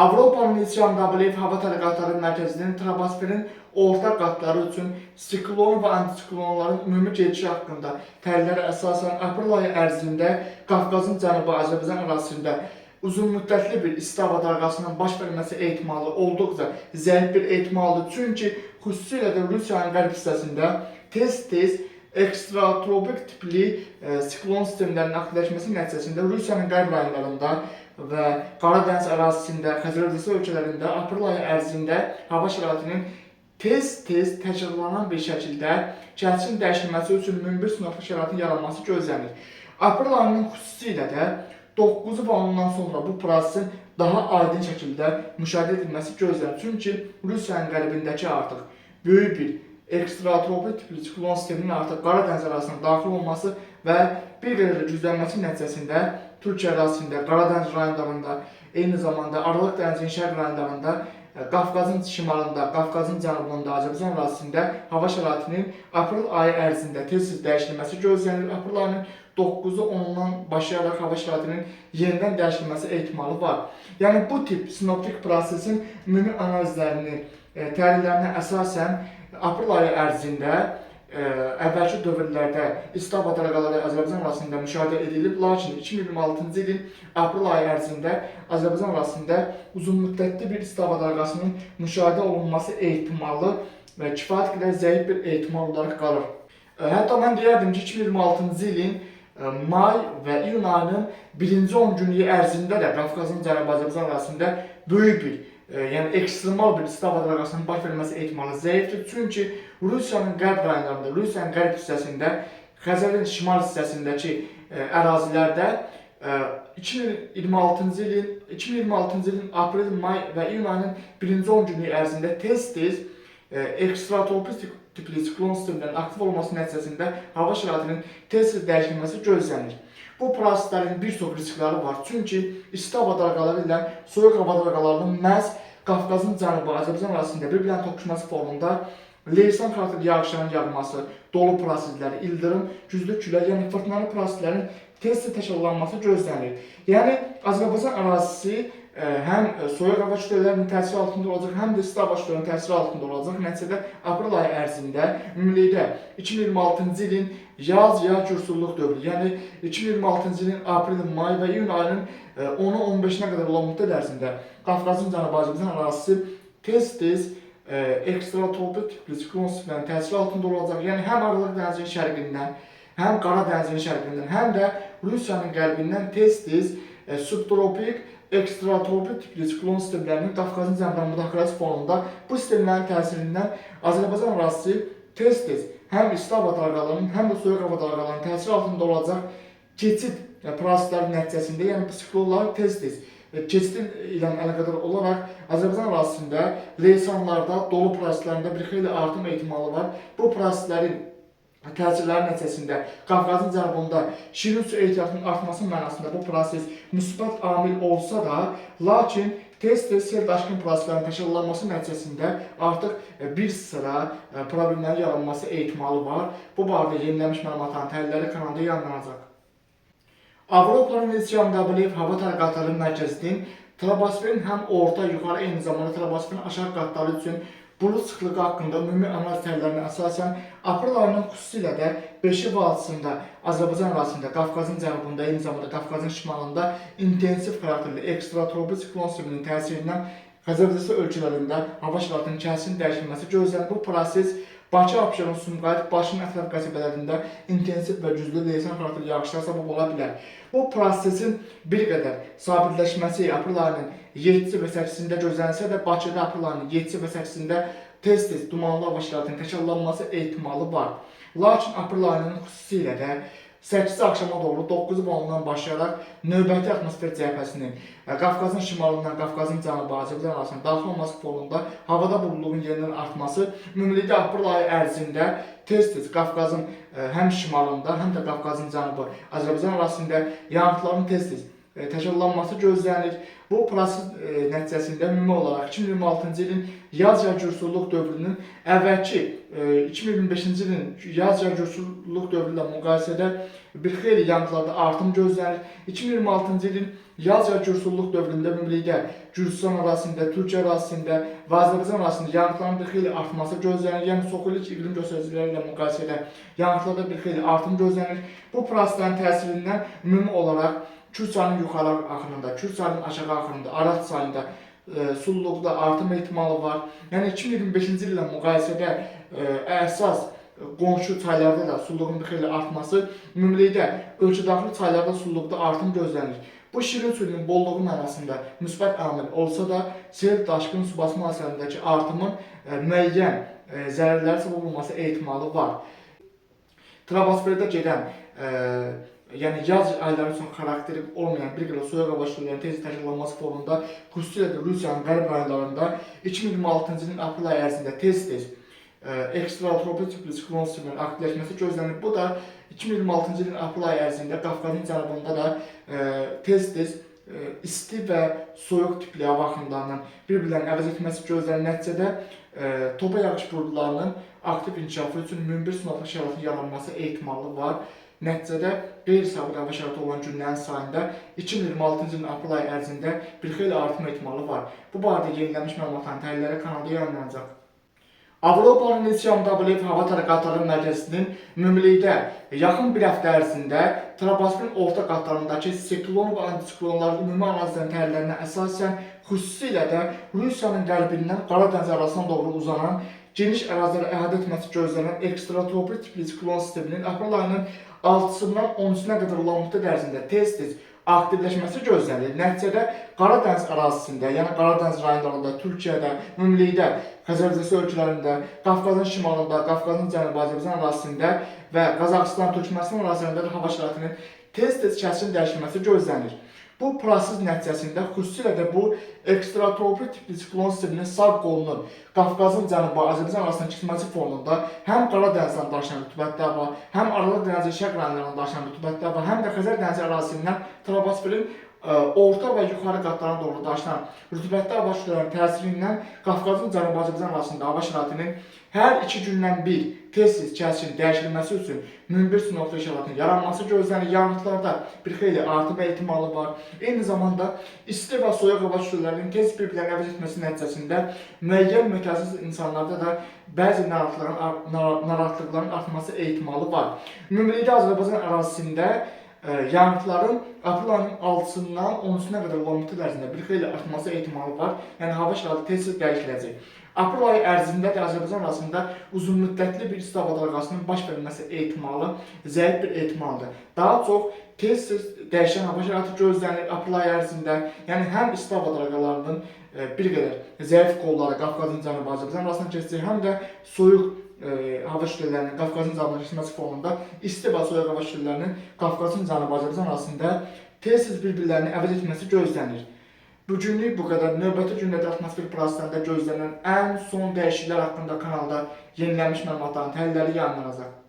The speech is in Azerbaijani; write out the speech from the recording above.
Avropanın İslam Qabilev Hava Tədqiqatları Mərkəzinin troposferin orta qatları üçün siklon və antisiklonların ümumi gedişi haqqında təhlillərə əsasən aprel ayı ərzində Qafqazın cənubu Azərbaycan ərazisində uzunmüddətli bir isti hava dalğasının baş verməsi ehtimalı olduqca zəif bir ehtimaldır. Çünki xüsusilə də Rusiyanın qərb hissəsində tez-tez ekstratropik tipli siklon sistemlərinin aktivləşməsi nəticəsində Rusiyanın qərb rayonlarında və Qara Dəniz ərazisində, Xəzər Dənizı ölkələrində aprel ayı ərzində hava şəraitinin tez-tez təkrarlanan bir şəkildə kəskin dəyişilməsi üçün münbir sinoptik şəraitin yaranması gözlənir. Aprel ayının xüsusilə də 9 və ondan sonra bu prosesin daha aydın şəkildə müşahidə edilməsi gözlənir. Çünki Rusiyanın qərbindəki artıq böyük bir ekstratropik tipli siklon sisteminin artıq Qara Dəniz ərazisinə daxil olması və bir qədər güclənməsi nəticəsində Türkiyə ərazisində, Qara Dəniz rayonlarında, eyni zamanda Aralıq dənizinin şərq rayonlarında, Qafqazın şimalında, Qafqazın cənubunda, Azərbaycan ərazisində hava şəraitinin aprel ayı ərzində tez-tez dəyişilməsi gözlənilir. Aprel ayının 9-u 10-dan başlayaraq hava şəraitinin yenidən dəyişilməsi ehtimalı var. Yəni bu tip sinoptik prosesin ümumi analizlərini, təhlillərinə əsasən aprel ayı ərzində əvvəlki dövrlərdə isti hava dalğaları Azərbaycan ərazisində müşahidə edilib, lakin 2026-cı ilin aprel ayı ərzində Azərbaycan ərazisində uzunmüddətli bir isti hava dalğasının müşahidə olunması ehtimalı və kifayət qədər zəif bir ehtimal olaraq qalır. Hətta mən deyərdim ki, 2026-cı ilin may və iyun ayının birinci 10 günlük ərzində də Qafqazın cənubu Azərbaycan ərazisində böyük bir yəni ekstremal bir isti hava dalğasının baş verməsi ehtimalı zəifdir. Çünki Rusiyanın qərb rayonlarında, Rusiyanın qərb hissəsində, Xəzərin şimal hissəsindəki ərazilərdə 2026-cı ilin aprel, may və iyun ayının birinci 10 günlük ərzində tez-tez ekstratropik tipli siklon sistemlərinin aktiv olması nəticəsində hava şəraitinin tez-tez dəyişilməsi gözlənir. Bu proseslərin bir çox riskləri var. Çünki isti hava dalğaları ilə soyuq hava dalğalarının məhz Qafqazın cənubu Azərbaycan ərazisində bir-birinin toqquşması fonunda leysan xarakterli yağışların yağması, dolu prosesləri, ildırım, güclü külək, yəni fırtınalı proseslərin tez-tez təkrarlanması gözlənilir. Yəni Azərbaycan ərazisi həm soyuq hava kütlələrinin təsiri altında olacaq, həm də isti hava kütlələrinin təsiri altında olacaq. Nəticədə aprel ayı ərzində ümumilikdə 2026-cı ilin yaz-ya kürsulluq dövrü, yəni 2026-cı ilin aprel, may və iyun ayının 10-u 15-nə qədər olan müddət ərzində Qafqazın cənubu Azərbaycan ərazisi tez-tez ekstratropik tipli siklon sistemlərinin təsiri altında olacaq. Yəni həm Aralıq dənizinin şərqindən, həm Qara dənizinin şərqindən, həm də Rusiyanın qərbindən tez-tez subtropik, ekstratropik tipli siklon sistemlərinin Qafqazın cənubuna müdaxiləsi fonunda bu sistemlərin təsirindən Azərbaycan ərazisi tez-tez həm isti hava dalğalarının, həm də soyuq hava dalğalarının təsiri altında olacaq keçid prosesləri nəticəsində, yəni bu siklonlar tez-tez keçid ilə əlaqədar olaraq Azərbaycan ərazisində leysanlarda, dolu proseslərində bir xeyli artım ehtimalı var. Bu proseslərin təsirləri nəticəsində Qafqazın cənubunda şirin su ehtiyatının artması mənasında bu proses müsbət amil olsa da, lakin tez-tez sel daşqın proseslərinin təkrarlanması nəticəsində artıq bir sıra problemlərin yaranması ehtimalı var. Bu barədə yenilənmiş məlumatların təhlilləri kanalda yayımlanacaq. Avropanın İslam Qabilev Hava Tədqiqatları Mərkəzinin troposferin həm orta, yuxarı, eyni zamanda troposferin aşağı qatları üçün bulut sıxlığı haqqında ümumi analiz təhlillərinə əsasən aprel ayının xüsusilə də 5-i və 6-sında Azərbaycan ərazisində, Qafqazın cənubunda, eyni zamanda Qafqazın şimalında intensiv xarakterli ekstratropik siklon sisteminin təsirindən Xəzər Dənizı ölkələrində hava şəraitinin kəskin dəyişilməsi gözlənir. Bu proses Bakı, Abşeron, Sumqayıt, Başın ətraf qəsəbələrində intensiv və güclü leysan xarakterli yağışlar səbəb ola bilər. Bu prosesin bir qədər sabitləşməsi aprel ayının 7-ci və 8-cində gözlənilsə də Bakıda aprel ayının 7-ci və 8-cində tez-tez dumanlı hava şəraitinin təkrarlanması ehtimalı var. Lakin aprel ayının xüsusilə də 8-ci axşama doğru 9 balondan başlayaraq növbəti atmosfer cəbhəsinin Qafqazın şimalından Qafqazın cənubu Azərbaycan arasında daxil olması fonunda havada buludluğun yenidən artması ümumilikdə aprel ayı ərzində tez-tez Qafqazın həm şimalında, həm də Qafqazın cənubu Azərbaycan arasında yağıntıların tez-tez təkrarlanması gözlənilir. Bu proses nəticəsində ümumi olaraq 2026-cı ilin yaz yağışçılıq dövrünün əvvəlki 2025-ci ilin yaz yağışçılıq dövrü ilə müqayisədə bir xeyli yanğınlarda artım gözlənilir. 2026-cı ilin yaz yağışçılıq dövründə ümumilikdə Gürcistan ərazisində, Türkiyə ərazisində və Azərbaycan ərazisində yanğınların bir xeyli artması gözlənilir. Yəni soxulluq iqlim göstəriciləri ilə müqayisədə yanğınlarda bir xeyli artım gözlənilir. Bu proseslərin təsirindən ümumi olaraq Kür çayının yuxarı axınında, Kür çayının aşağı axınında, Araz çayında sululuqda artım ehtimalı var. Yəni 2025-ci illə müqayisədə əsas qonşu çaylarda da sululuğun bir xeyli artması, ümumilikdə ölkədaxili çaylarda sululuqda artım gözlənilir. Bu şirin suyun bolluğu mənasında müsbət əmil olsa da, sel, daşqın, su basma hadisələrindəki artımın müəyyən zərərlərə səbəb olması ehtimalı var. Troposferdə gedən yəni yaz ayları üçün xarakteri olmayan bir qədər soyuq hava şüalarının tez təkrarlanması fonunda, xüsusilə də Rusiyanın qərb rayonlarında 2026-cı ilin aprel ayı ərzində tez-tez ekstratropik tipli siklon sisteminin aktivləşməsi gözlənilir. Bu da 2026-cı ilin aprel ayı ərzində Qafqazın cənubunda da tez-tez isti və soyuq tipli hava axınlarının bir-birlərini əvəz etməsi gözlənilir. Nəticədə topa yağış buludlarının aktiv inkişafı üçün mümbir sınaqlı şəraitinin yaranması ehtimalı var. Nəticədə qeyri-sabit hava şəraiti olan günlərin sayında 2026-cı ilin aprel ayı ərzində bir xeyli artım ehtimalı var. Bu barədə yenilənmiş məlumatların təhlilləri kanalda yayınlanacaq. Avropanın İSYAM-WF hava tərəqqatları mərkəzinin ümumilikdə yaxın bir həftə ərzində troposferin orta qatlarındakı siklon və antisiklonların ümumi analizlərin təhlillərinə əsasən xüsusilə də Rusiyanın qərbindən Qara dəniz arasına doğru uzanan geniş əraziləri əhatə etməsi gözlənilən ekstratropik tipli siklon sisteminin aprel ayının 6-sından 13-nə qədər olan müddət ərzində tez-tez aktivləşməsi gözlənilir. Nəticədə Qara dəniz ərazisində, yəni Qara dəniz rayonlarında, Türkiyədə, ümumilikdə Xəzər ölkələrində, Qafqazın şimalında, Qafqazın cənubu Azərbaycan ərazisində və Qazaxıstan, Türkmənistan ərazilərində hava şəraitinin tez-tez kəskin dəyişməsi gözlənilir. Bu proses nəticəsində xüsusilə də bu ekstratropik tipli siklon sisteminin sağ qolunun Qafqazın cənubu Azərbaycan arasında keçməsi fonunda həm Qara dənizdən daşınan rütubətli hava, həm Aralıq dənizi şərq rayonlarından daşınan rütubətli hava, həm də Xəzər dənizi ərazisindən troposferin orta və yuxarı qatlarına doğru daşınan rütubətli hava kütlələrinin təsirindən Qafqazın cənubu Azərbaycan arasında hava şəraitinin hər 2 gündən bir tez-tez kəskin dəyişilməsi üçün mümbir sınaqlı şəraitinin yaranması gözlənilir. Yağıntılarda bir xeyli artım ehtimalı var. Eyni zamanda isti və soyuq hava kütlələrinin tez bir-birlərini əvəz etməsi nəticəsində müəyyən mütəxəssis insanlarda da bəzi narahatlıqların artması ehtimalı var. Ümumilikdə Azərbaycan ərazisində yağıntıların aprel ayının 6-sından 13-nə qədər olan müddət ərzində bir xeyli artması ehtimalı var. Yəni hava şəraiti tez-tez dəyişiləcək. Aprel ayı ərzində də Azərbaycan arasında uzunmüddətli bir isti hava dalğasının baş verməsi ehtimalı zəif bir ehtimaldır. Daha çox tez-tez dəyişən hava şəraiti gözlənilir aprel ayı ərzində. Yəni həm isti hava dalğalarının bir qədər zəif qolları Qafqazın cənubu Azərbaycan arasında keçəcək, həm də soyuq hava kütlələrinin Qafqazın cənubuna keçməsi fonunda isti və soyuq hava kütlələrinin Qafqazın cənubu Azərbaycan arasında tez-tez bir-birlərini əvəz etməsi gözlənilir. Bugünlük bu qədər. Növbəti günlərdə atmosfer proseslərində gözlənilən ən son dəyişikliklər haqqında kanalda yenilənmiş məlumatların təhlilləri yayımlanacaq.